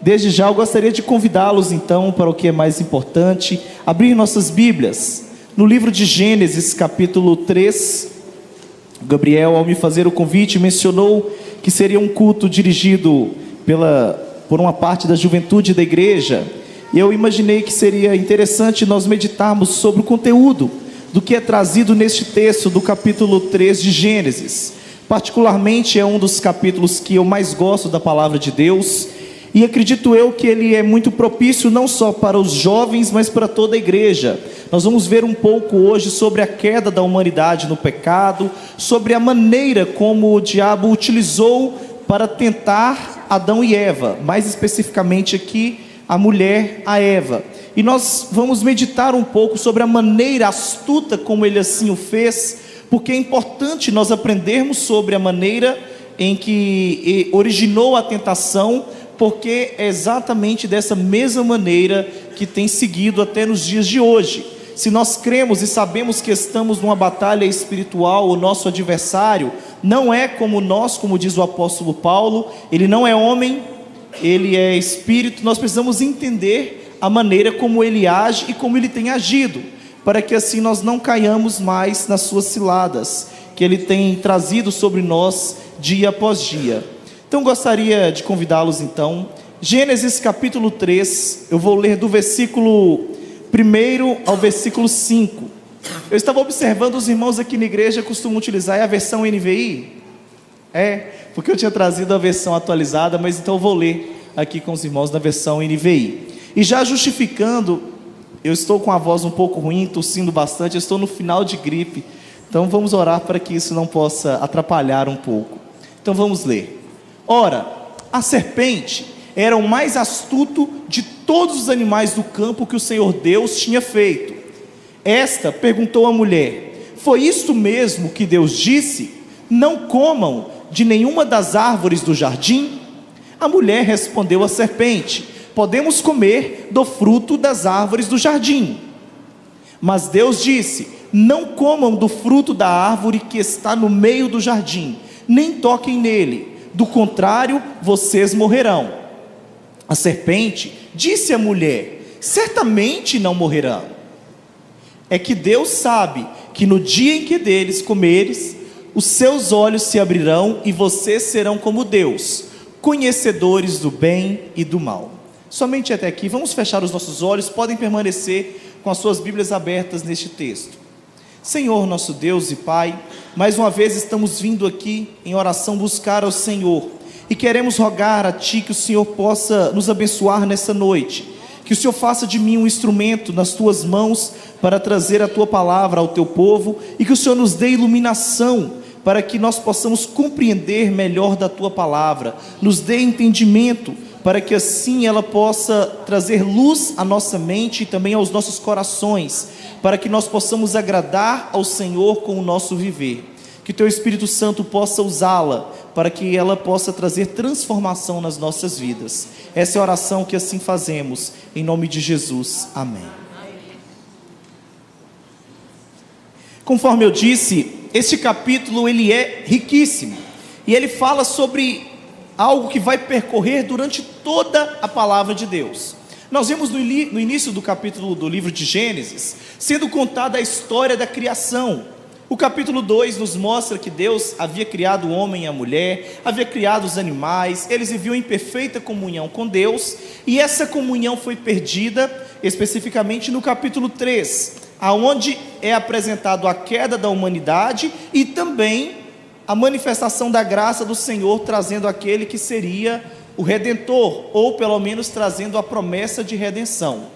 Desde já eu gostaria de convidá-los então para o que é mais importante, abrir nossas Bíblias no livro de Gênesis, capítulo 3. Gabriel, ao me fazer o convite, mencionou que seria um culto dirigido por uma parte da juventude da igreja, e eu imaginei que seria interessante nós meditarmos sobre o conteúdo do que é trazido neste texto do capítulo 3 de Gênesis. Particularmente é um dos capítulos que eu mais gosto da palavra de Deus, e acredito eu que ele é muito propício não só para os jovens, mas para toda a igreja. Nós vamos ver um pouco hoje sobre a queda da humanidade no pecado, sobre a maneira como o diabo utilizou para tentar Adão e Eva, mais especificamente aqui a mulher, a Eva. E nós vamos meditar um pouco sobre a maneira astuta como ele assim o fez, porque é importante nós aprendermos sobre a maneira em que originou a tentação, porque é exatamente dessa mesma maneira que tem seguido até nos dias de hoje. Se nós cremos e sabemos que estamos numa batalha espiritual, o nosso adversário não é como nós, como diz o apóstolo Paulo, ele não é homem, ele é espírito. Nós precisamos entender a maneira como ele age e como ele tem agido, para que assim nós não caiamos mais nas suas ciladas, que ele tem trazido sobre nós dia após dia. Então gostaria de convidá-los então, Gênesis capítulo 3, eu vou ler do versículo 1 ao versículo 5. Eu estava observando, os irmãos aqui na igreja costumam utilizar a versão NVI? Porque eu tinha trazido a versão atualizada, mas então eu vou ler aqui com os irmãos na versão NVI. E já justificando, eu estou com a voz um pouco ruim, tossindo bastante, eu estou no final de gripe, então vamos orar para que isso não possa atrapalhar um pouco. Então vamos ler. Ora, a serpente era o mais astuto de todos os animais do campo que o Senhor Deus tinha feito. Esta perguntou à mulher: foi isto mesmo que Deus disse? Não comam de nenhuma das árvores do jardim? A mulher respondeu à serpente: podemos comer do fruto das árvores do jardim. Mas Deus disse: não comam do fruto da árvore que está no meio do jardim, nem toquem nele, do contrário, vocês morrerão. A serpente disse à mulher: certamente não morrerão. É que Deus sabe que no dia em que deles comeres, os seus olhos se abrirão e vocês serão como Deus, conhecedores do bem e do mal. Somente até aqui. Vamos fechar os nossos olhos, podem permanecer com as suas Bíblias abertas neste texto. Senhor nosso Deus e Pai, mais uma vez estamos vindo aqui em oração buscar ao Senhor, e queremos rogar a Ti que o Senhor possa nos abençoar nessa noite, que o Senhor faça de mim um instrumento nas Tuas mãos para trazer a Tua palavra ao Teu povo, e que o Senhor nos dê iluminação para que nós possamos compreender melhor da Tua palavra, nos dê entendimento para que assim ela possa trazer luz à nossa mente e também aos nossos corações, para que nós possamos agradar ao Senhor com o nosso viver. Que Teu Espírito Santo possa usá-la, para que ela possa trazer transformação nas nossas vidas. Essa é a oração que assim fazemos, em nome de Jesus, amém. Conforme eu disse, este capítulo ele é riquíssimo, e ele fala sobre algo que vai percorrer durante toda a palavra de Deus. Nós vemos no início do capítulo do livro de Gênesis, sendo contada a história da criação. O capítulo 2 nos mostra que Deus havia criado o homem e a mulher, havia criado os animais, eles viviam em perfeita comunhão com Deus, e essa comunhão foi perdida, especificamente no capítulo 3, aonde é apresentado a queda da humanidade e também a manifestação da graça do Senhor, trazendo aquele que seria o Redentor, ou pelo menos trazendo a promessa de redenção.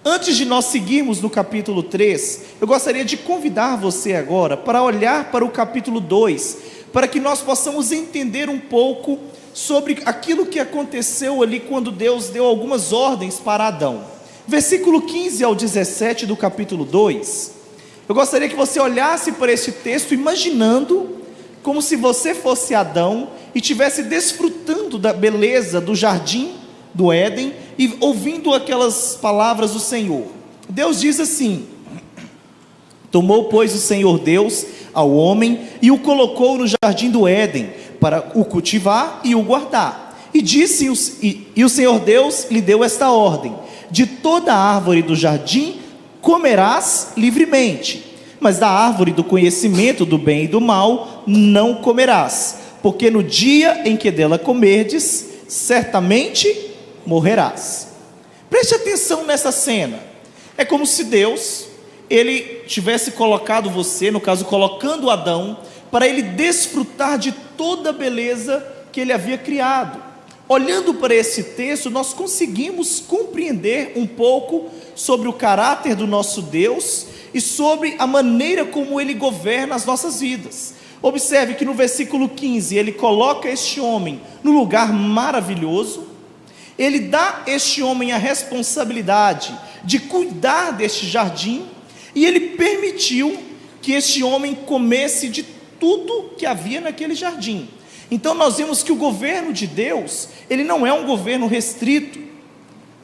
Antes de nós seguirmos no capítulo 3, eu gostaria de convidar você agora para olhar para o capítulo 2, para que nós possamos entender um pouco sobre aquilo que aconteceu ali quando Deus deu algumas ordens para Adão. Versículo 15 ao 17 do capítulo 2, eu gostaria que você olhasse para esse texto imaginando como se você fosse Adão e estivesse desfrutando da beleza do jardim do Éden e ouvindo aquelas palavras do Senhor. Deus diz assim: tomou, pois, o Senhor Deus ao homem e o colocou no jardim do Éden para o cultivar e o guardar. E E o Senhor Deus lhe deu esta ordem: de toda árvore do jardim comerás livremente, mas da árvore do conhecimento do bem e do mal não comerás, porque no dia em que dela comerdes, certamente morrerás. Preste atenção nessa cena. É como se Deus, ele tivesse colocado você, no caso colocando Adão, para ele desfrutar de toda a beleza que ele havia criado. Olhando para esse texto, nós conseguimos compreender um pouco sobre o caráter do nosso Deus e sobre a maneira como Ele governa as nossas vidas. Observe que no versículo 15, Ele coloca este homem no lugar maravilhoso, Ele dá a este homem a responsabilidade de cuidar deste jardim, e Ele permitiu que este homem comesse de tudo que havia naquele jardim. Então nós vemos que o governo de Deus, ele não é um governo restrito.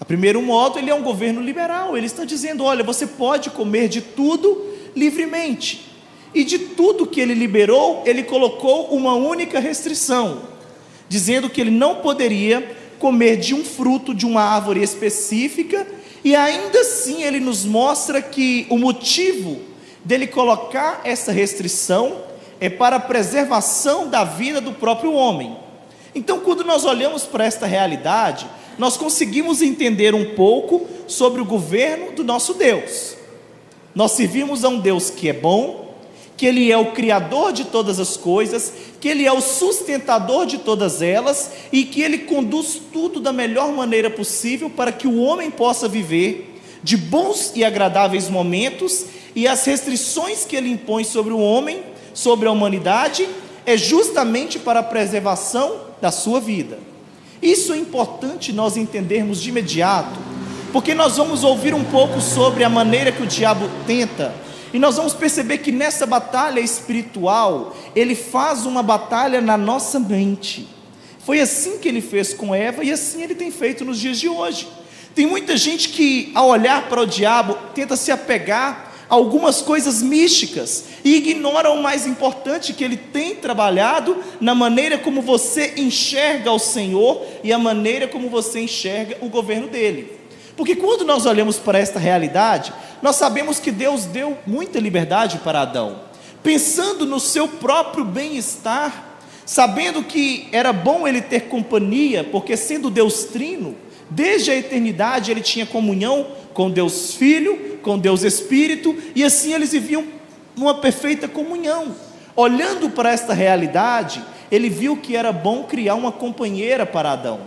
A primeiro modo, ele é um governo liberal. Ele está dizendo: olha, você pode comer de tudo livremente. E de tudo que ele liberou, ele colocou uma única restrição, dizendo que ele não poderia comer de um fruto de uma árvore específica. E ainda assim ele nos mostra que o motivo dele colocar essa restrição é para a preservação da vida do próprio homem. Então, quando nós olhamos para esta realidade, nós conseguimos entender um pouco sobre o governo do nosso Deus. Nós servimos a um Deus que é bom, que Ele é o Criador de todas as coisas, que Ele é o sustentador de todas elas, e que Ele conduz tudo da melhor maneira possível para que o homem possa viver de bons e agradáveis momentos, e as restrições que Ele impõe sobre o homem, sobre a humanidade, é justamente para a preservação da sua vida. Isso é importante nós entendermos de imediato, porque nós vamos ouvir um pouco sobre a maneira que o diabo tenta, e nós vamos perceber que nessa batalha espiritual, ele faz uma batalha na nossa mente. Foi assim que ele fez com Eva, e assim ele tem feito nos dias de hoje. Tem muita gente que, ao olhar para o diabo, tenta se apegar algumas coisas místicas e ignora o mais importante, que ele tem trabalhado na maneira como você enxerga o Senhor e a maneira como você enxerga o governo dele. Porque quando nós olhamos para esta realidade, nós sabemos que Deus deu muita liberdade para Adão, pensando no seu próprio bem-estar, sabendo que era bom ele ter companhia, porque sendo Deus trino, desde a eternidade ele tinha comunhão com Deus Filho, com Deus Espírito, e assim eles viviam numa perfeita comunhão. Olhando para esta realidade, ele viu que era bom criar uma companheira para Adão,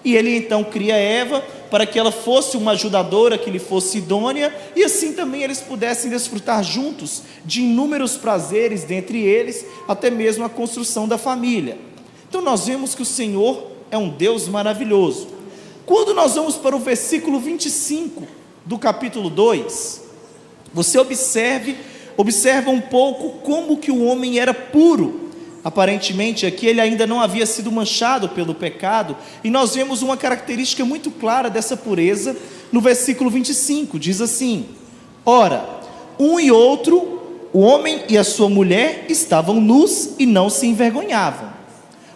e ele então cria Eva, para que ela fosse uma ajudadora, que lhe fosse idônea, e assim também eles pudessem desfrutar juntos de inúmeros prazeres, dentre eles, até mesmo a construção da família. Então nós vemos que o Senhor é um Deus maravilhoso. Quando nós vamos para o versículo 25 do capítulo 2, você observa um pouco como que o homem era puro. Aparentemente aqui ele ainda não havia sido manchado pelo pecado, e nós vemos uma característica muito clara dessa pureza no versículo 25, diz assim: ora, um e outro, o homem e a sua mulher, estavam nus e não se envergonhavam.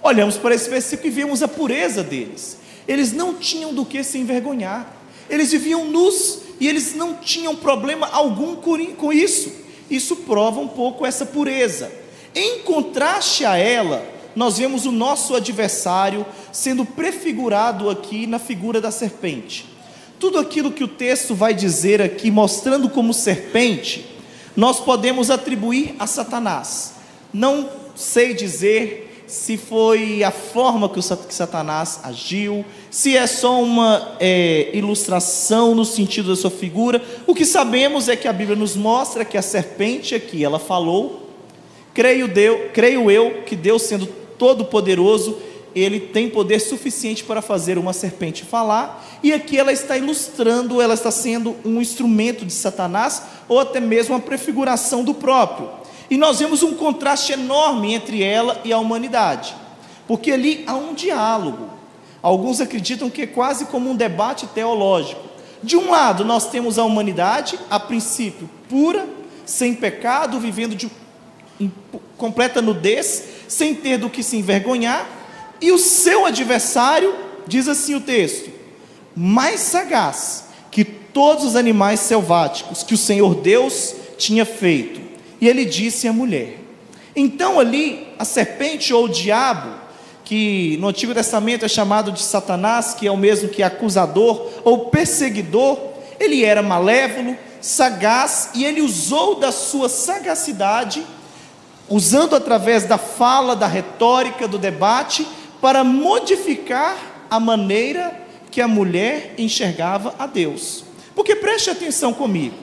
Olhamos para esse versículo e vemos a pureza deles. Eles não tinham do que se envergonhar, eles viviam nus e eles não tinham problema algum com isso. Isso prova um pouco essa pureza. Em contraste a ela, nós vemos o nosso adversário sendo prefigurado aqui na figura da serpente. Tudo aquilo que o texto vai dizer aqui, mostrando como serpente, nós podemos atribuir a Satanás. Não sei dizer se foi a forma que Satanás agiu, se é só uma ilustração no sentido da sua figura. O que sabemos é que a Bíblia nos mostra que a serpente aqui, ela falou. Creio eu que Deus, sendo todo poderoso, Ele tem poder suficiente para fazer uma serpente falar, e aqui ela está ilustrando, ela está sendo um instrumento de Satanás, ou até mesmo uma prefiguração do próprio. E nós vemos um contraste enorme entre ela e a humanidade, porque ali há um diálogo. Alguns acreditam que é quase como um debate teológico. De um lado nós temos a humanidade, a princípio pura, sem pecado, vivendo em completa nudez, sem ter do que se envergonhar. E o seu adversário, diz assim o texto, mais sagaz que todos os animais selváticos que o Senhor Deus tinha feito. E ele disse à mulher. Então ali, a serpente ou o diabo, que no Antigo Testamento é chamado de Satanás, que é o mesmo que acusador ou perseguidor, ele era malévolo, sagaz, e ele usou da sua sagacidade, usando através da fala, da retórica, do debate, para modificar a maneira que a mulher enxergava a Deus. Porque preste atenção comigo,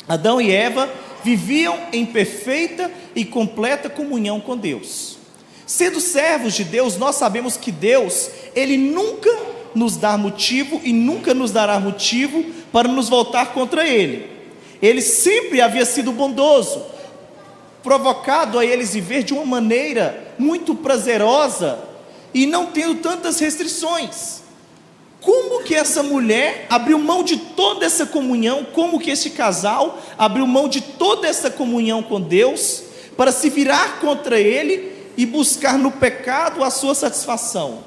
Adão e Eva viviam em perfeita e completa comunhão com Deus. Sendo servos de Deus, nós sabemos que Deus, Ele nunca nos dá motivo e nunca nos dará motivo para nos voltar contra Ele. Ele sempre havia sido bondoso, provocado a eles viver de uma maneira muito prazerosa e não tendo tantas restrições. Como que essa mulher abriu mão de toda essa comunhão? Como que esse casal abriu mão de toda essa comunhão com Deus para se virar contra Ele e buscar no pecado a sua satisfação?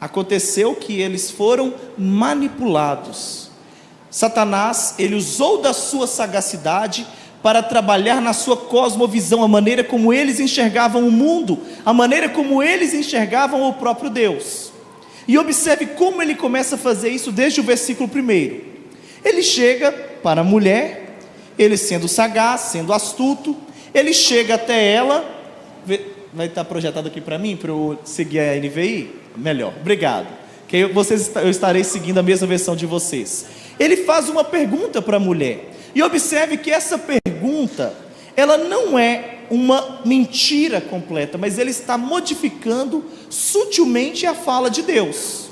Aconteceu que eles foram manipulados. Satanás, ele usou da sua sagacidade para trabalhar na sua cosmovisão, a maneira como eles enxergavam o mundo, a maneira como eles enxergavam o próprio Deus. E observe como ele começa a fazer isso desde o versículo 1. Ele chega para a mulher, ele sendo sagaz, sendo astuto, ele chega até ela. Vai estar projetado aqui para mim, para eu seguir a NVI? Melhor, obrigado. Que eu estarei seguindo a mesma versão de vocês. Ele faz uma pergunta para a mulher. E observe que essa pergunta, ela não é uma mentira completa, mas ele está modificando sutilmente a fala de Deus.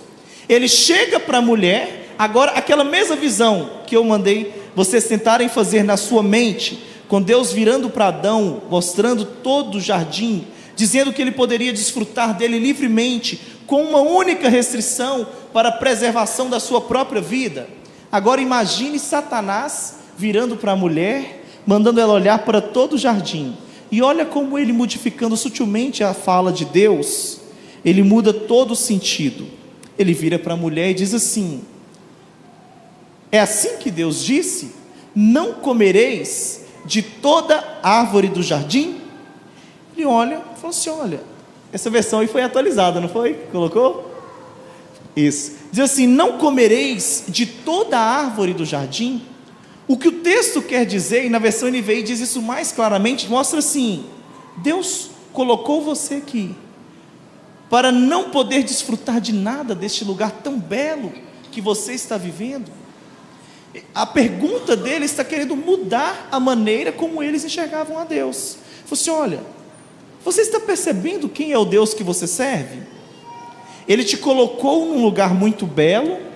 Ele chega para a mulher, agora aquela mesma visão que eu mandei vocês tentarem fazer na sua mente, com Deus virando para Adão, mostrando todo o jardim, dizendo que ele poderia desfrutar dele livremente, com uma única restrição para a preservação da sua própria vida. Agora imagine Satanás virando para a mulher, mandando ela olhar para todo o jardim, e olha como ele, modificando sutilmente a fala de Deus, ele muda todo o sentido. Ele vira para a mulher e diz assim: é assim que Deus disse, não comereis de toda árvore do jardim? Ele olha e fala assim: olha, essa versão aí foi atualizada, não foi? Colocou? Isso, diz assim: não comereis de toda árvore do jardim. O que o texto quer dizer, e na versão NVI diz isso mais claramente, mostra assim: Deus colocou você aqui para não poder desfrutar de nada deste lugar tão belo que você está vivendo. A pergunta dele está querendo mudar a maneira como eles enxergavam a Deus. Falou assim: olha, você está percebendo quem é o Deus que você serve? Ele te colocou num lugar muito belo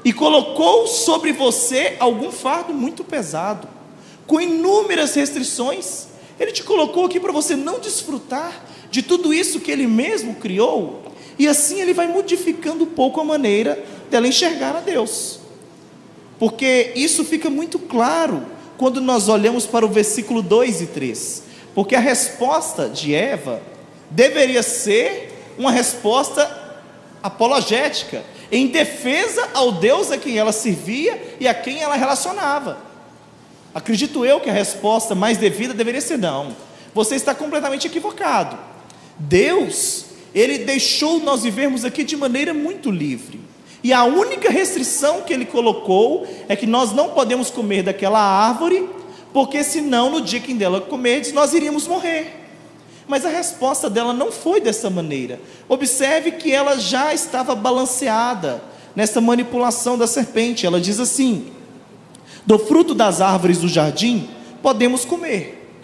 e colocou sobre você algum fardo muito pesado, com inúmeras restrições. Ele te colocou aqui para você não desfrutar de tudo isso que Ele mesmo criou, e assim Ele vai modificando um pouco a maneira dela enxergar a Deus, porque isso fica muito claro quando nós olhamos para o versículo 2 e 3, porque a resposta de Eva deveria ser uma resposta apologética, em defesa ao Deus a quem ela servia e a quem ela relacionava. Acredito eu que a resposta mais devida deveria ser: não, você está completamente equivocado. Deus, Ele deixou nós vivermos aqui de maneira muito livre, e a única restrição que Ele colocou é que nós não podemos comer daquela árvore, porque senão no dia que dela comerdes, nós iríamos morrer. Mas a resposta dela não foi dessa maneira. Observe que ela já estava balanceada nessa manipulação da serpente. Ela diz assim: do fruto das árvores do jardim podemos comer.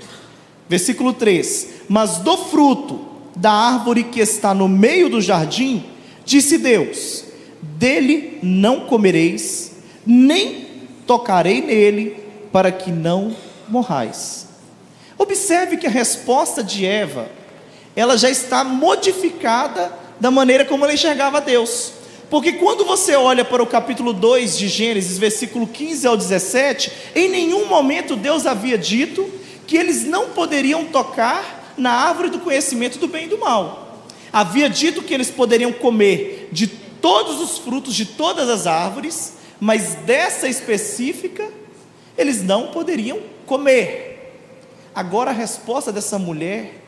Versículo 3: mas do fruto da árvore que está no meio do jardim, disse Deus: dele não comereis, nem tocarei nele, para que não morrais. Observe que a resposta de Eva, ela já está modificada da maneira como ela enxergava Deus. Porque quando você olha para o capítulo 2 de Gênesis, versículo 15 ao 17, em nenhum momento Deus havia dito que eles não poderiam tocar na árvore do conhecimento do bem e do mal. Havia dito que eles poderiam comer de todos os frutos de todas as árvores, mas dessa específica eles não poderiam comer. Agora a resposta dessa mulher,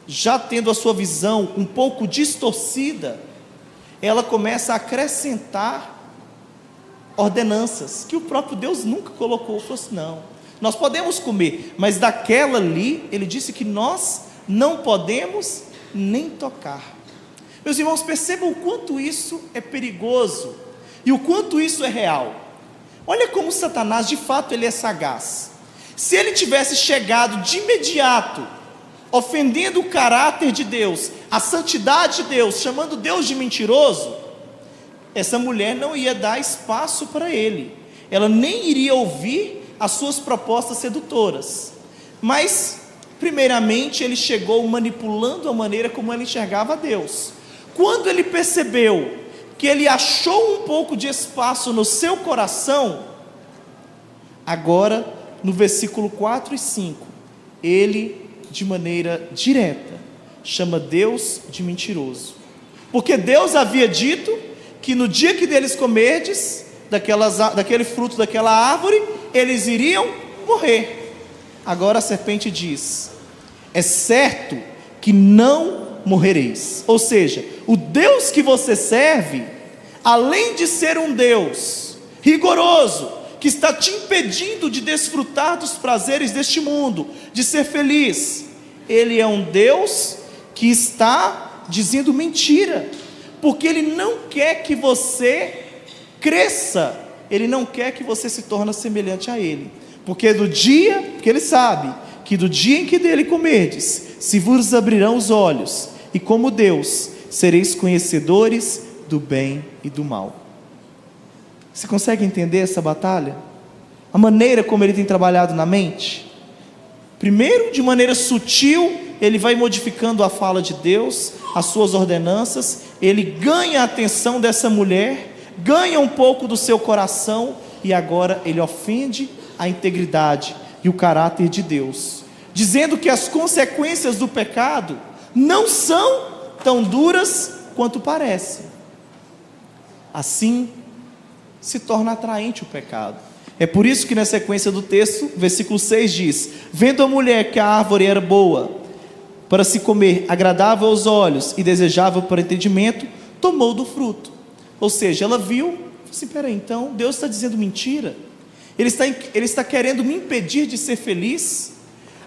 já tendo a sua visão um pouco distorcida, ela começa a acrescentar ordenanças que o próprio Deus nunca colocou. Falou assim: não, nós podemos comer, mas daquela ali, ele disse que nós não podemos nem tocar. Meus irmãos, percebam o quanto isso é perigoso e o quanto isso é real. Olha como Satanás, de fato, ele é sagaz. Se ele tivesse chegado de imediato, ofendendo o caráter de Deus, a santidade de Deus, chamando Deus de mentiroso, essa mulher não ia dar espaço para ele, ela nem iria ouvir as suas propostas sedutoras. Mas, primeiramente, ele chegou manipulando a maneira como ele enxergava Deus. Quando ele percebeu que ele achou um pouco de espaço no seu coração, agora, no versículo 4 e 5, ele, de maneira direta, chama Deus de mentiroso, porque Deus havia dito que no dia que deles comerdes daquele fruto daquela árvore, eles iriam morrer. Agora a serpente diz: é certo que não morrereis. Ou seja, o Deus que você serve, além de ser um Deus rigoroso, que está te impedindo de desfrutar dos prazeres deste mundo, de ser feliz, ele é um Deus que está dizendo mentira, porque ele não quer que você cresça, ele não quer que você se torne semelhante a ele, porque ele sabe que do dia em que dele comerdes, se vos abrirão os olhos, e como Deus, sereis conhecedores do bem e do mal. Você consegue entender essa batalha? A maneira como ele tem trabalhado na mente? Primeiro, de maneira sutil, ele vai modificando a fala de Deus, as suas ordenanças, ele ganha a atenção dessa mulher, ganha um pouco do seu coração, e agora ele ofende a integridade e o caráter de Deus, dizendo que as consequências do pecado não são tão duras quanto parecem. Assim se torna atraente o pecado. É por isso que na sequência do texto, versículo 6 diz: vendo a mulher que a árvore era boa para se comer, agradável aos olhos e desejável para o entendimento, tomou do fruto. Ou seja, ela viu, assim: peraí, então Deus está dizendo mentira? Ele está querendo me impedir de ser feliz?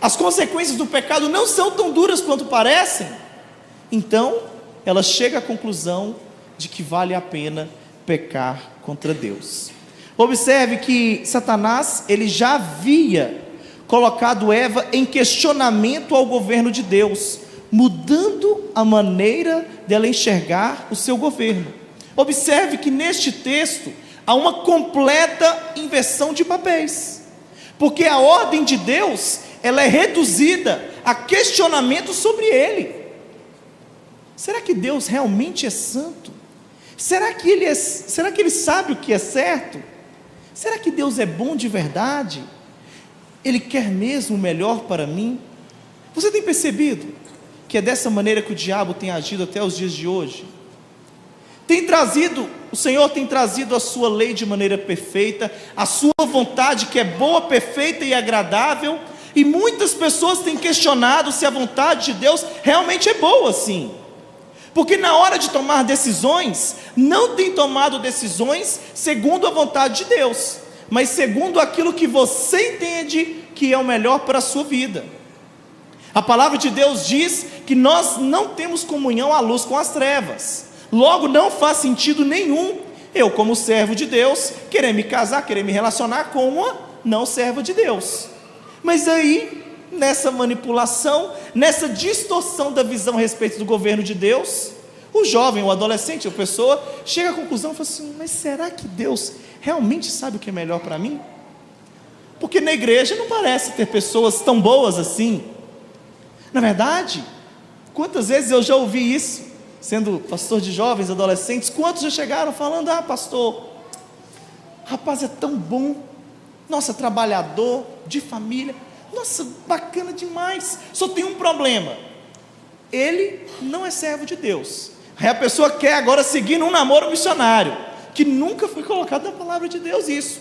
As consequências do pecado não são tão duras quanto parecem? Então ela chega à conclusão de que vale a pena pecar contra Deus. Observe que Satanás, ele já havia colocado Eva em questionamento ao governo de Deus, mudando a maneira dela enxergar o seu governo. Observe que neste texto há uma completa inversão de papéis, porque a ordem de Deus, ela é reduzida a questionamento sobre ele. Será que Deus realmente é santo? Será que ele sabe o que é certo? Será que Deus é bom de verdade? Ele quer mesmo o melhor para mim? Você tem percebido que é dessa maneira que o diabo tem agido até os dias de hoje? O Senhor tem trazido a sua lei de maneira perfeita, a sua vontade que é boa, perfeita e agradável, e muitas pessoas têm questionado se a vontade de Deus realmente é boa assim, porque na hora de tomar decisões, não tem tomado decisões segundo a vontade de Deus, mas segundo aquilo que você entende que é o melhor para a sua vida. A palavra de Deus diz que nós não temos comunhão à luz com as trevas. Logo, não faz sentido nenhum eu, como servo de Deus, querer me casar, querer me relacionar com uma não serva de Deus. Mas aí, nessa manipulação, nessa distorção da visão a respeito do governo de Deus, o jovem, o adolescente, a pessoa chega à conclusão e fala assim: mas será que Deus realmente sabe o que é melhor para mim? Porque na igreja não parece ter pessoas tão boas assim. Na verdade, quantas vezes eu já ouvi isso, sendo pastor de jovens, adolescentes, quantos já chegaram falando: ah, pastor, rapaz, é tão bom, nossa, trabalhador, de família, nossa, bacana demais, só tem um problema: ele não é servo de Deus. Aí a pessoa quer agora seguir num namoro missionário, que nunca foi colocado na palavra de Deus isso.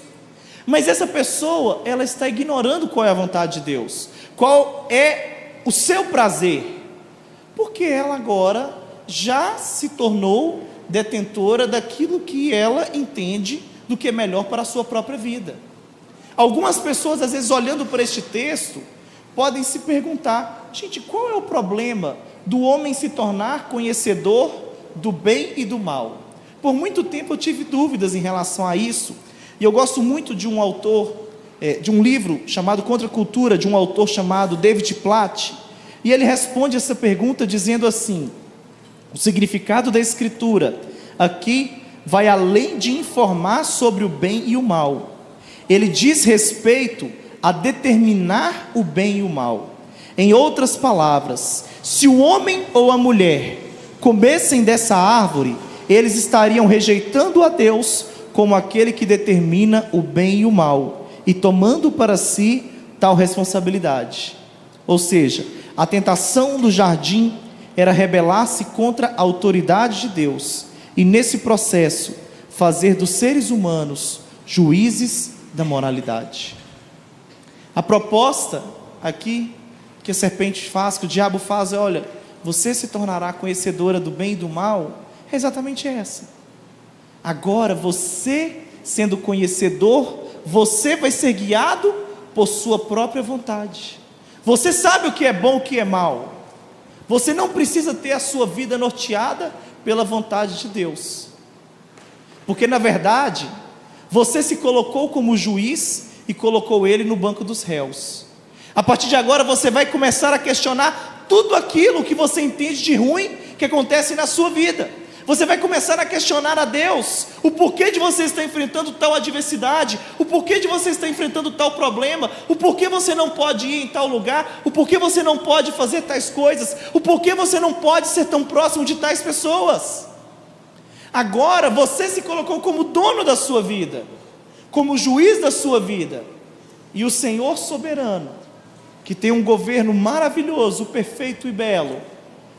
Mas essa pessoa, ela está ignorando qual é a vontade de Deus, qual é o seu prazer, porque ela agora já se tornou detentora daquilo que ela entende do que é melhor para a sua própria vida. Algumas pessoas, às vezes, olhando para este texto, podem se perguntar: gente, qual é o problema do homem se tornar conhecedor do bem e do mal? Por muito tempo eu tive dúvidas em relação a isso, e eu gosto muito de um autor, de um livro chamado Contra a Cultura, de um autor chamado David Platt, e ele responde essa pergunta dizendo assim: o significado da Escritura aqui vai além de informar sobre o bem e o mal. Ele diz respeito a determinar o bem e o mal. Em outras palavras, se o homem ou a mulher comessem dessa árvore, eles estariam rejeitando a Deus como aquele que determina o bem e o mal, e tomando para si tal responsabilidade. Ou seja, a tentação do jardim era rebelar-se contra a autoridade de Deus, e nesse processo, fazer dos seres humanos juízes da moralidade. A proposta aqui, que a serpente faz, que o diabo faz, é: olha, você se tornará conhecedora do bem e do mal, é exatamente essa. Agora, você sendo conhecedor, você vai ser guiado por sua própria vontade. Você sabe o que é bom e o que é mal. Você não precisa ter a sua vida norteada pela vontade de Deus, porque na verdade, você se colocou como juiz e colocou ele no banco dos réus. A partir de agora você vai começar a questionar tudo aquilo que você entende de ruim que acontece na sua vida. Você vai começar a questionar a Deus, o porquê de você estar enfrentando tal adversidade, o porquê de você estar enfrentando tal problema, o porquê você não pode ir em tal lugar, o porquê você não pode fazer tais coisas, o porquê você não pode ser tão próximo de tais pessoas. Agora você se colocou como dono da sua vida, como juiz da sua vida, e o Senhor soberano, que tem um governo maravilhoso, perfeito e belo,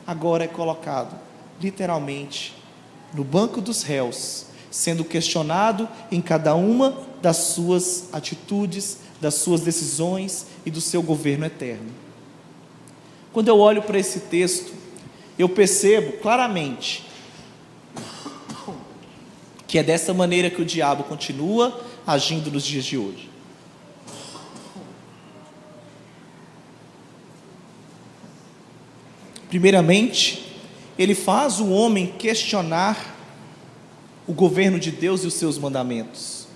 agora é colocado literalmente no banco dos réus, sendo questionado em cada uma das suas atitudes, das suas decisões e do seu governo eterno. Quando eu olho para esse texto, eu percebo claramente que é dessa maneira que o diabo continua agindo nos dias de hoje. Primeiramente, ele faz o homem questionar o governo de Deus e os seus mandamentos.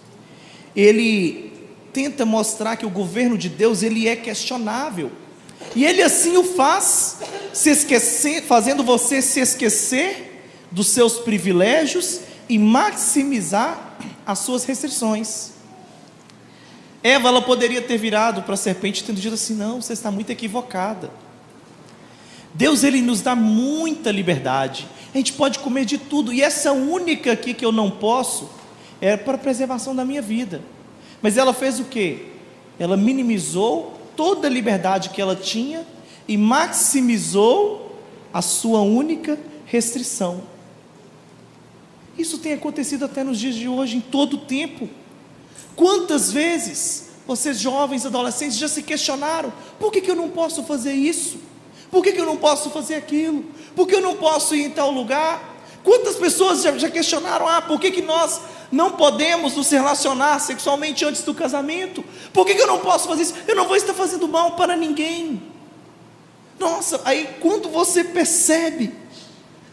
Ele tenta mostrar que o governo de Deus, ele é questionável, e ele assim o faz, fazendo você se esquecer dos seus privilégios e maximizar as suas restrições. Eva, ela poderia ter virado para a serpente e tendo dito assim: não, você está muito equivocada. Deus, ele nos dá muita liberdade, a gente pode comer de tudo, e essa única aqui que eu não posso, é para a preservação da minha vida. Mas ela fez o quê? Ela minimizou toda a liberdade que ela tinha, e maximizou a sua única restrição. Isso tem acontecido até nos dias de hoje, em todo o tempo. Quantas vezes vocês jovens, adolescentes, já se questionaram: por que eu não posso fazer isso? Por que eu não posso fazer aquilo? Por que eu não posso ir em tal lugar? Quantas pessoas já questionaram: por que nós não podemos nos relacionar sexualmente antes do casamento? Por que eu não posso fazer isso? Eu não vou estar fazendo mal para ninguém. Nossa, aí quando você percebe,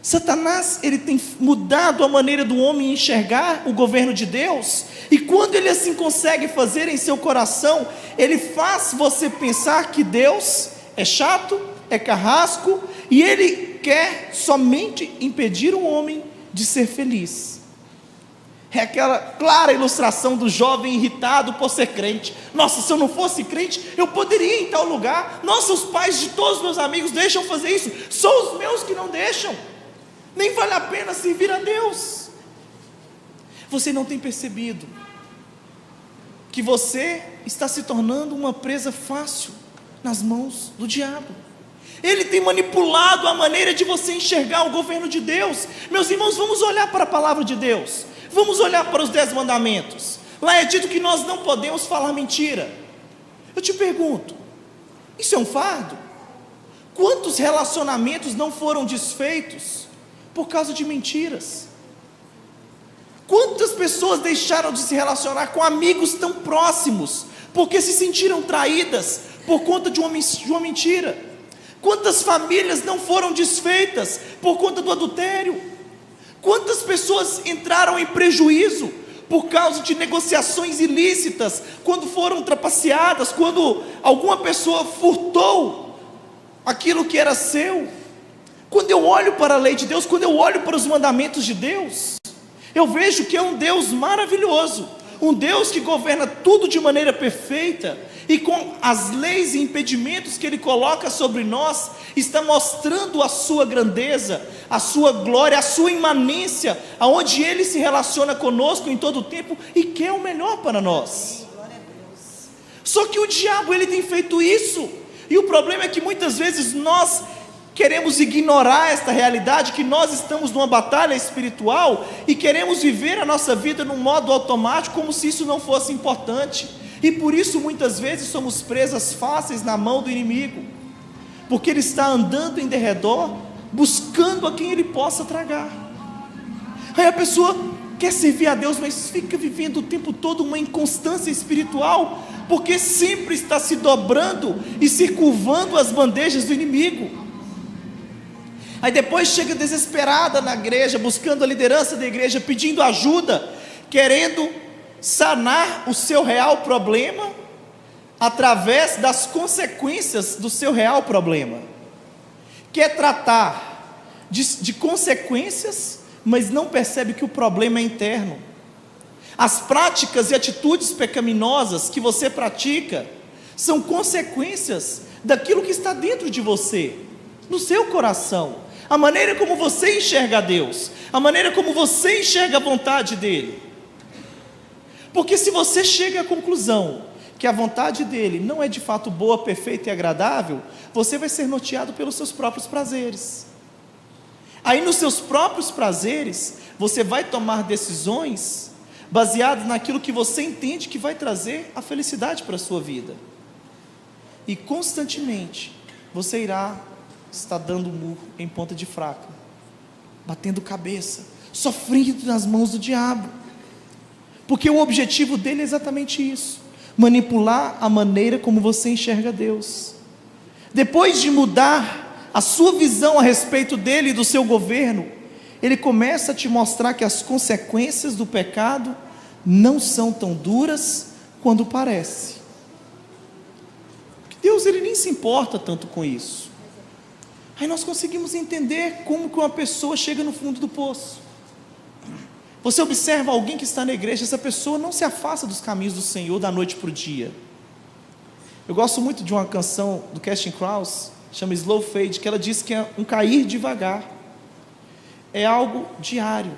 Satanás, ele tem mudado a maneira do homem enxergar o governo de Deus, e quando ele assim consegue fazer em seu coração, ele faz você pensar que Deus é chato, é carrasco, e ele quer somente impedir o homem de ser feliz. É aquela clara ilustração do jovem irritado por ser crente. Nossa, se eu não fosse crente, eu poderia ir em tal lugar. Nossa, os pais de todos os meus amigos deixam fazer isso, só os meus que não deixam. Nem vale a pena servir a Deus. Você não tem percebido que você está se tornando uma presa fácil nas mãos do diabo? Ele tem manipulado a maneira de você enxergar o governo de Deus. Meus irmãos, vamos olhar para a palavra de Deus. Vamos olhar para os 10 mandamentos. Lá é dito que nós não podemos falar mentira. Eu te pergunto, isso é um fardo? Quantos relacionamentos não foram desfeitos por causa de mentiras? Quantas pessoas deixaram de se relacionar com amigos tão próximos porque se sentiram traídas por conta de uma mentira? Quantas famílias não foram desfeitas por conta do adultério? Quantas pessoas entraram em prejuízo por causa de negociações ilícitas, quando foram trapaceadas, quando alguma pessoa furtou aquilo que era seu? Quando eu olho para a lei de Deus, quando eu olho para os mandamentos de Deus, eu vejo que é um Deus maravilhoso, um Deus que governa tudo de maneira perfeita, e com as leis e impedimentos que Ele coloca sobre nós, está mostrando a sua grandeza, a sua glória, a sua imanência, aonde Ele se relaciona conosco em todo o tempo e quer o melhor para nós. Só que o diabo, ele tem feito isso, e o problema é que muitas vezes nós queremos ignorar esta realidade, que nós estamos numa batalha espiritual, e queremos viver a nossa vida num modo automático, como se isso não fosse importante, e por isso muitas vezes somos presas fáceis na mão do inimigo, porque ele está andando em derredor, buscando a quem ele possa tragar. Aí a pessoa quer servir a Deus, mas fica vivendo o tempo todo uma inconstância espiritual, porque sempre está se dobrando e se curvando às bandejas do inimigo. Aí depois chega desesperada na igreja, buscando a liderança da igreja, pedindo ajuda, querendo sanar o seu real problema, através das consequências do seu real problema. Quer tratar de consequências, mas não percebe que o problema é interno. As práticas e atitudes pecaminosas que você pratica, são consequências daquilo que está dentro de você, no seu coração, a maneira como você enxerga Deus, a maneira como você enxerga a vontade dEle. Porque se você chega à conclusão que a vontade dEle não é de fato boa, perfeita e agradável, você vai ser norteado pelos seus próprios prazeres. Aí nos seus próprios prazeres, você vai tomar decisões baseadas naquilo que você entende que vai trazer a felicidade para a sua vida. E constantemente, você irá estar dando murro em ponta de fraca, batendo cabeça, sofrendo nas mãos do diabo, porque o objetivo dele é exatamente isso: manipular a maneira como você enxerga Deus. Depois de mudar a sua visão a respeito dele e do seu governo, ele começa a te mostrar que as consequências do pecado não são tão duras quando parece. Deus, ele nem se importa tanto com isso. Aí nós conseguimos entender como que uma pessoa chega no fundo do poço. Você observa alguém que está na igreja, essa pessoa não se afasta dos caminhos do Senhor da noite para o dia. Eu gosto muito de uma canção do Casting Crowns, chama Slow Fade, que ela diz que é um cair devagar, é algo diário.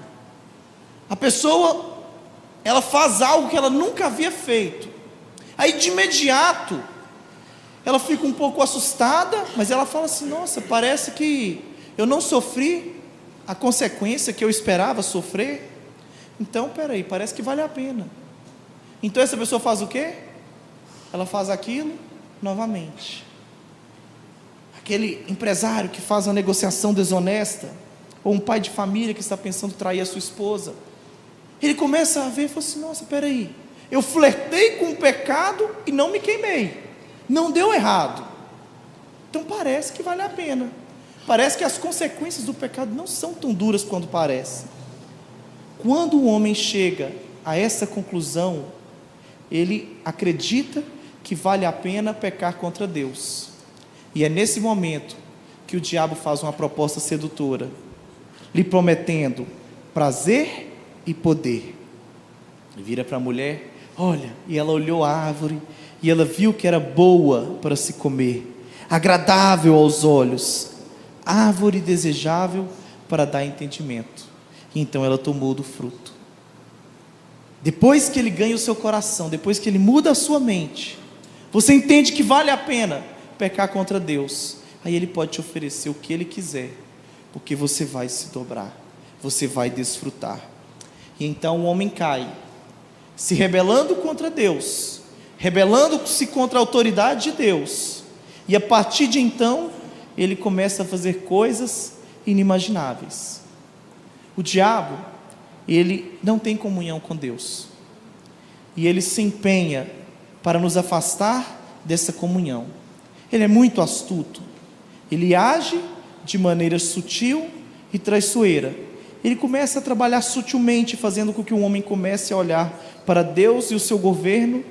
A pessoa, ela faz algo que ela nunca havia feito, aí de imediato ela fica um pouco assustada, mas ela fala assim: nossa, parece que eu não sofri a consequência que eu esperava sofrer. Então, peraí, parece que vale a pena. Então essa pessoa faz o quê? Ela faz aquilo novamente. Aquele empresário que faz uma negociação desonesta, ou um pai de família que está pensando em trair a sua esposa, ele começa a ver e fala assim: nossa, peraí, eu flertei com o pecado e não me queimei, não deu errado, então parece que vale a pena, parece que as consequências do pecado não são tão duras quanto parece. Quando o homem chega a essa conclusão, ele acredita que vale a pena pecar contra Deus, e é nesse momento que o diabo faz uma proposta sedutora, lhe prometendo prazer e poder. Ele vira para a mulher, olha, e ela olhou a árvore, e ela viu que era boa para se comer, agradável aos olhos, árvore desejável para dar entendimento. Então ela tomou do fruto. Depois que ele ganha o seu coração, depois que ele muda a sua mente, você entende que vale a pena pecar contra Deus. aí Ele pode te oferecer o que Ele quiser, porque você vai se dobrar, você vai desfrutar. E então o homem cai, se rebelando contra Deus, rebelando-se contra a autoridade de Deus, e a partir de então, ele começa a fazer coisas inimagináveis. O diabo, ele não tem comunhão com Deus, e ele se empenha para nos afastar dessa comunhão. Ele é muito astuto, ele age de maneira sutil e traiçoeira. Ele começa a trabalhar sutilmente, fazendo com que o homem comece a olhar para Deus e o seu governo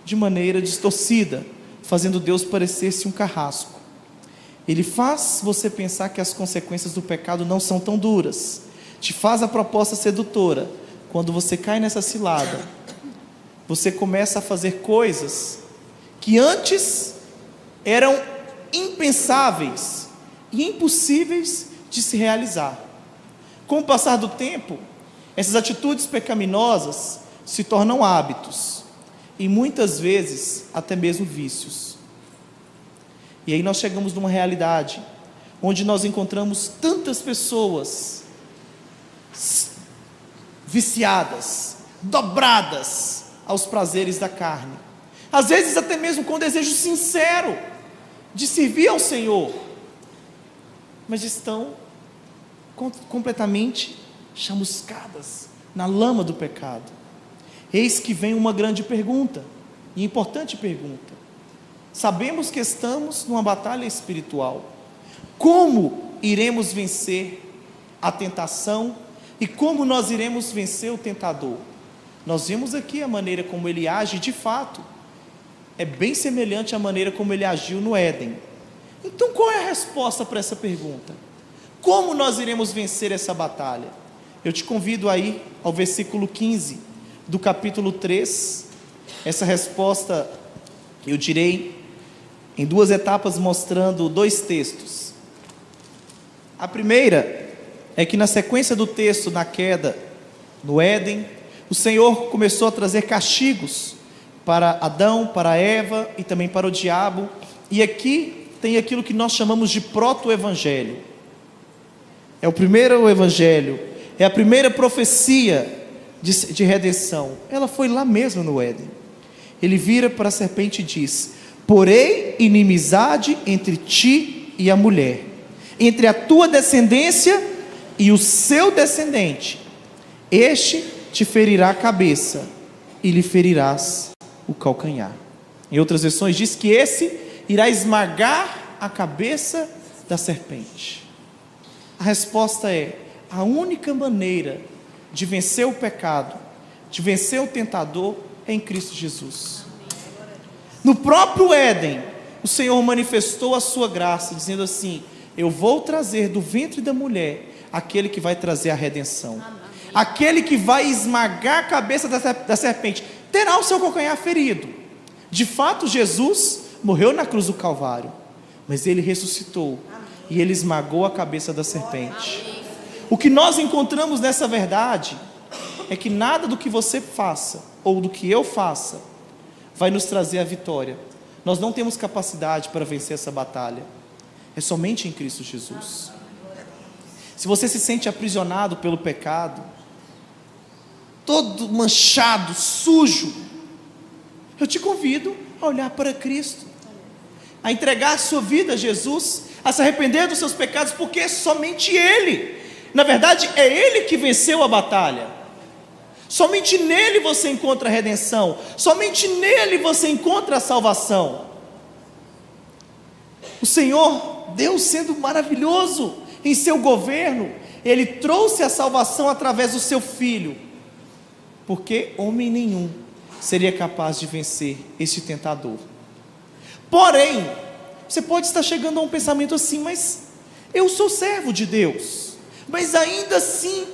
de maneira distorcida, fazendo Deus parecer-se um carrasco. Ele faz você pensar que as consequências do pecado não são tão duras, te faz a proposta sedutora. Quando você cai nessa cilada, você começa a fazer coisas que antes eram impensáveis e impossíveis de se realizar. Com o passar do tempo, essas atitudes pecaminosas se tornam hábitos, e muitas vezes até mesmo vícios. E aí nós chegamos numa realidade onde nós encontramos tantas pessoas viciadas, dobradas aos prazeres da carne, às vezes até mesmo com desejo sincero de servir ao Senhor, mas estão completamente chamuscadas na lama do pecado. Eis que vem uma grande pergunta, e importante pergunta. Sabemos que estamos numa batalha espiritual. Como iremos vencer a tentação e como nós iremos vencer o tentador? Nós vimos aqui a maneira como ele age, de fato, é bem semelhante à maneira como ele agiu no Éden. Então qual é a resposta para essa pergunta? Como nós iremos vencer essa batalha? Eu te convido aí ao versículo 15 do capítulo 3, essa resposta eu direi em duas etapas, mostrando dois textos. A primeira é que na sequência do texto, na queda no Éden, o Senhor começou a trazer castigos para Adão, para Eva e também para o diabo, e aqui tem aquilo que nós chamamos de proto-evangelho. É o primeiro evangelho, é a primeira profecia de redenção. Ela foi lá mesmo no Éden. Ele vira para a serpente e diz: porém inimizade entre ti e a mulher, entre a tua descendência e o seu descendente, este te ferirá a cabeça e lhe ferirás o calcanhar. Em outras versões diz que esse irá esmagar a cabeça da serpente. A resposta é: a única maneira de vencer o pecado, de vencer o tentador, é em Cristo Jesus. No próprio Éden, o Senhor manifestou a sua graça, dizendo assim: eu vou trazer do ventre da mulher aquele que vai trazer a redenção, aquele que vai esmagar a cabeça da serpente, terá o seu calcanhar ferido. De fato, Jesus morreu na cruz do Calvário, mas ele ressuscitou e ele esmagou a cabeça da serpente. O que nós encontramos nessa verdade é que nada do que você faça ou do que eu faça vai nos trazer a vitória. Nós não temos capacidade para vencer essa batalha. É somente em Cristo Jesus. Se você se sente aprisionado pelo pecado, todo manchado, sujo, eu te convido a olhar para Cristo, a entregar a sua vida a Jesus, a se arrepender dos seus pecados, porque é somente Ele. Na verdade, é Ele que venceu a batalha. Somente nele você encontra a redenção, somente nele você encontra a salvação. O Senhor, Deus sendo maravilhoso em seu governo, Ele trouxe a salvação através do seu Filho, porque homem nenhum seria capaz de vencer este tentador. Porém, você pode estar chegando a um pensamento assim: mas eu sou servo de Deus, mas ainda assim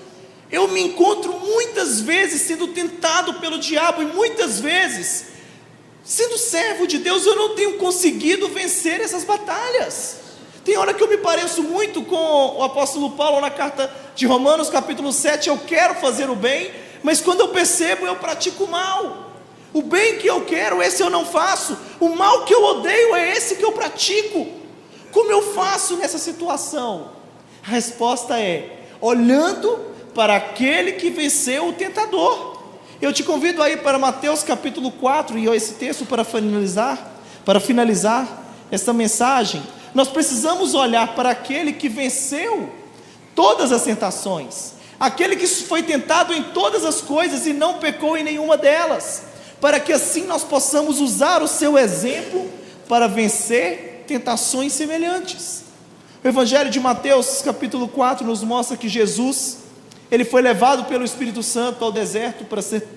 eu me encontro muitas vezes sendo tentado pelo diabo, e muitas vezes, sendo servo de Deus, eu não tenho conseguido vencer essas batalhas. Tem hora que eu me pareço muito com o apóstolo Paulo na carta de Romanos capítulo 7, eu quero fazer o bem, mas quando eu percebo, eu pratico o mal. O bem que eu quero, esse eu não faço, o mal que eu odeio é esse que eu pratico. Como eu faço nessa situação? A resposta é: olhando para aquele que venceu o tentador. Eu te convido aí para Mateus capítulo 4, e esse texto para finalizar esta mensagem. Nós precisamos olhar para aquele que venceu todas as tentações, aquele que foi tentado em todas as coisas e não pecou em nenhuma delas, para que assim nós possamos usar o seu exemplo para vencer tentações semelhantes. O Evangelho de Mateus capítulo 4 nos mostra que Jesus, ele foi levado pelo Espírito Santo ao deserto para ser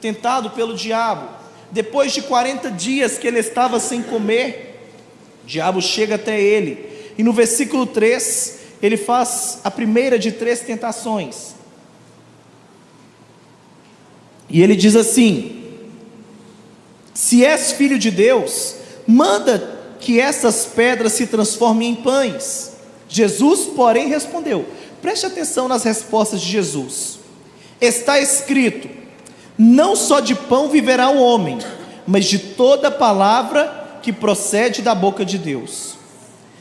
tentado pelo diabo. Depois de 40 dias que ele estava sem comer, o diabo chega até ele, e no versículo 3, ele faz a primeira de 3 tentações, e ele diz assim: se és filho de Deus, manda que essas pedras se transformem em pães. Jesus, porém, respondeu, preste atenção nas respostas de Jesus: está escrito, não só de pão viverá o homem, mas de toda palavra que procede da boca de Deus.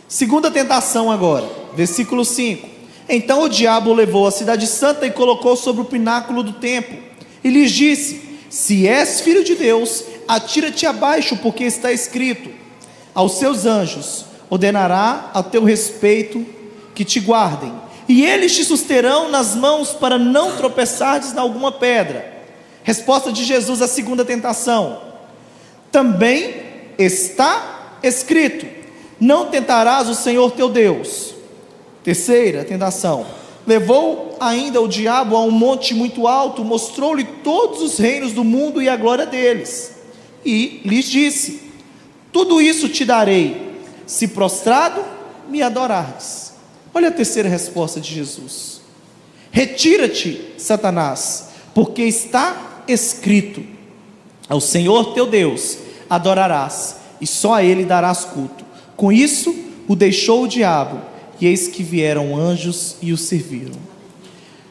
Segunda tentação agora, versículo 5: então o diabo levou a cidade santa e colocou sobre o pináculo do templo, e lhes disse: se és filho de Deus, atira-te abaixo, porque está escrito, aos seus anjos ordenará a teu respeito que te guardem, e eles te susterão nas mãos para não tropeçares em alguma pedra. Resposta de Jesus à segunda tentação: também está escrito, não tentarás o Senhor teu Deus. Terceira tentação: levou ainda o diabo a um monte muito alto, mostrou-lhe todos os reinos do mundo e a glória deles, e lhes disse: tudo isso te darei, se prostrado me adorares. Olha a terceira resposta de Jesus: retira-te, Satanás, porque está escrito, ao Senhor teu Deus adorarás, e só a Ele darás culto. Com isso o deixou o diabo, e eis que vieram anjos e o serviram.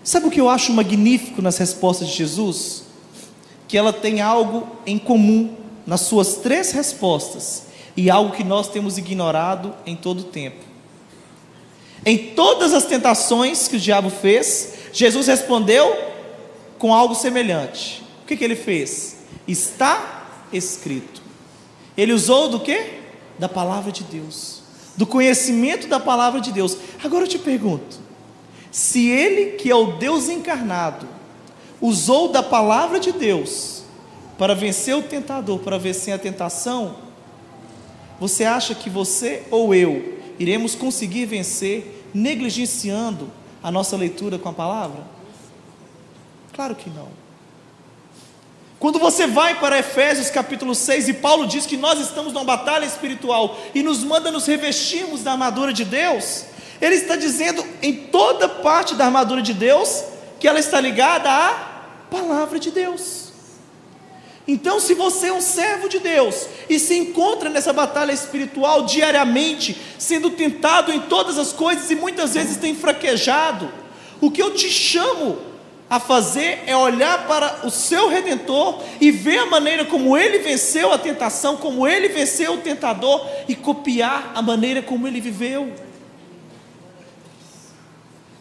Sabe o que eu acho magnífico nas respostas de Jesus? Que ela tem algo em comum nas suas 3 respostas, e algo que nós temos ignorado em todo o tempo. Em todas as tentações que o diabo fez, Jesus respondeu com algo semelhante. O que ele fez? Está escrito. Ele usou do quê? Da palavra de Deus, do conhecimento da palavra de Deus. Agora eu te pergunto, se ele, que é o Deus encarnado, usou da palavra de Deus para vencer o tentador, para vencer a tentação, você acha que você ou eu iremos conseguir vencer negligenciando a nossa leitura com a palavra? Claro que não. Quando você vai para Efésios capítulo 6, e Paulo diz que nós estamos numa batalha espiritual, e nos manda nos revestirmos da armadura de Deus, ele está dizendo em toda parte da armadura de Deus, que ela está ligada à palavra de Deus. Então, se você é um servo de Deus, e se encontra nessa batalha espiritual diariamente, sendo tentado em todas as coisas, e muitas vezes tem fraquejado, o que eu te chamo a fazer é olhar para o seu Redentor, e ver a maneira como ele venceu a tentação, como ele venceu o tentador, e copiar a maneira como ele viveu.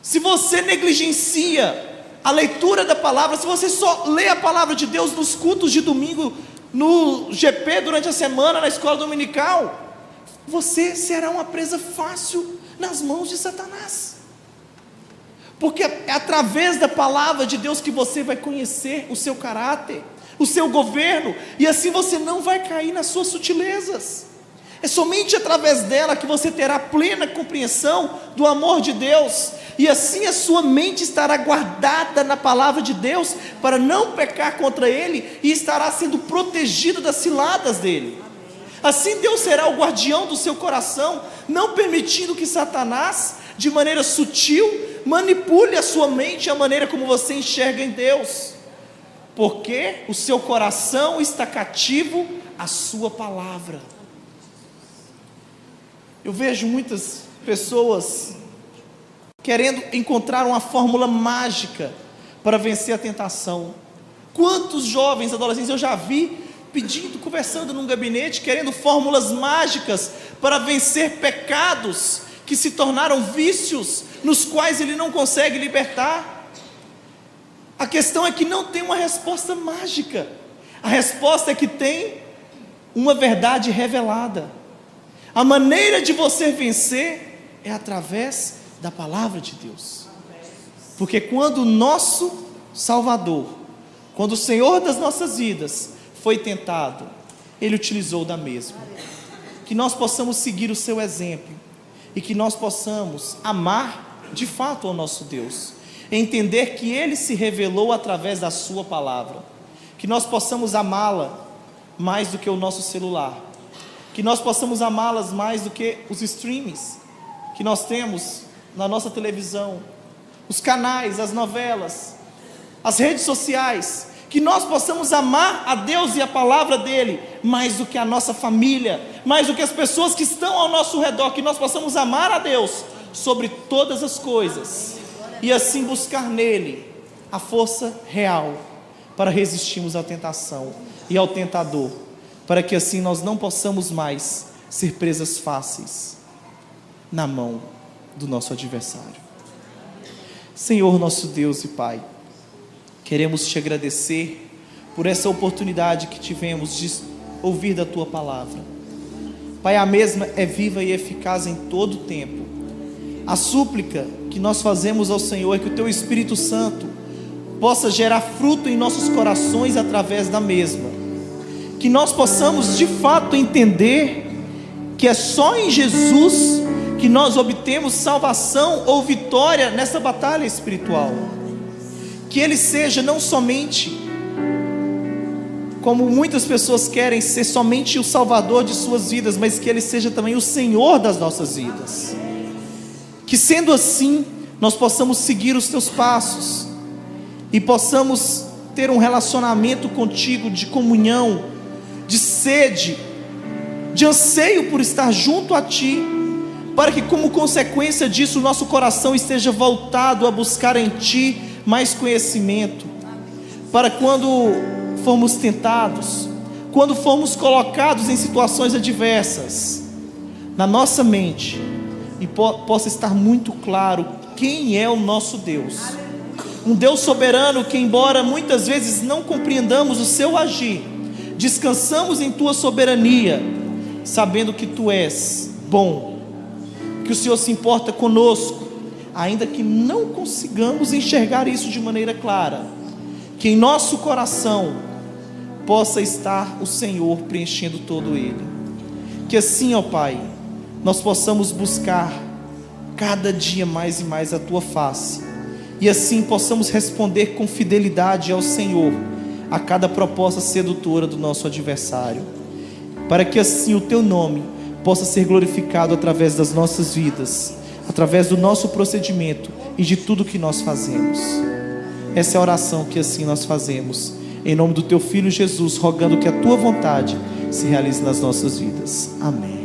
Se você negligencia a leitura da palavra, se você só lê a palavra de Deus nos cultos de domingo, no GP durante a semana, na escola dominical, você será uma presa fácil nas mãos de Satanás, porque é através da palavra de Deus que você vai conhecer o seu caráter, o seu governo, e assim você não vai cair nas suas sutilezas. É somente através dela que você terá plena compreensão do amor de Deus, e assim a sua mente estará guardada na palavra de Deus, para não pecar contra Ele, e estará sendo protegido das ciladas dele. Assim Deus será o guardião do seu coração, não permitindo que Satanás, de maneira sutil, manipule a sua mente, a maneira como você enxerga em Deus, porque o seu coração está cativo à sua palavra. Eu vejo muitas pessoas querendo encontrar uma fórmula mágica para vencer a tentação. Quantos jovens, adolescentes eu já vi pedindo, conversando num gabinete, querendo fórmulas mágicas para vencer pecados que se tornaram vícios, nos quais ele não consegue libertar. A questão é que não tem uma resposta mágica. A resposta é que tem uma verdade revelada. A maneira de você vencer é através da palavra de Deus. Porque quando o nosso Salvador, quando o Senhor das nossas vidas foi tentado, Ele utilizou da mesma. Que nós possamos seguir o seu exemplo e que nós possamos amar de fato ao nosso Deus, entender que Ele se revelou através da sua palavra, que nós possamos amá-la mais do que o nosso celular, que nós possamos amá-las mais do que os streams que nós temos na nossa televisão, os canais, as novelas, as redes sociais, que nós possamos amar a Deus e a palavra dEle, mais do que a nossa família, mais do que as pessoas que estão ao nosso redor, que nós possamos amar a Deus sobre todas as coisas, e assim buscar nele a força real, para resistirmos à tentação e ao tentador, para que assim nós não possamos mais ser presas fáceis na mão do nosso adversário. Senhor nosso Deus e Pai, queremos te agradecer por essa oportunidade que tivemos de ouvir da Tua palavra. Pai, a mesma é viva e eficaz em todo o tempo. A súplica que nós fazemos ao Senhor é que o Teu Espírito Santo possa gerar fruto em nossos corações através da mesma. Que nós possamos de fato entender que é só em Jesus que nós obtemos salvação ou vitória nessa batalha espiritual. Que Ele seja não somente, como muitas pessoas querem ser, somente o Salvador de suas vidas, mas que Ele seja também o Senhor das nossas vidas. Que sendo assim, nós possamos seguir os Teus passos e possamos ter um relacionamento contigo de comunhão, de sede, de anseio por estar junto a Ti, para que como consequência disso, o nosso coração esteja voltado a buscar em Ti mais conhecimento, para quando formos tentados, quando formos colocados em situações adversas, na nossa mente, e possa estar muito claro quem é o nosso Deus. Um Deus soberano que, embora muitas vezes não compreendamos o seu agir, descansamos em Tua soberania, sabendo que Tu és bom, que o Senhor se importa conosco, ainda que não consigamos enxergar isso de maneira clara. Que em nosso coração possa estar o Senhor preenchendo todo ele. Que assim, ó Pai, nós possamos buscar cada dia mais e mais a Tua face, e assim possamos responder com fidelidade ao Senhor a cada proposta sedutora do nosso adversário, para que assim o Teu nome possa ser glorificado através das nossas vidas, através do nosso procedimento e de tudo que nós fazemos. Essa é a oração que assim nós fazemos, em nome do Teu Filho Jesus, rogando que a Tua vontade se realize nas nossas vidas. Amém.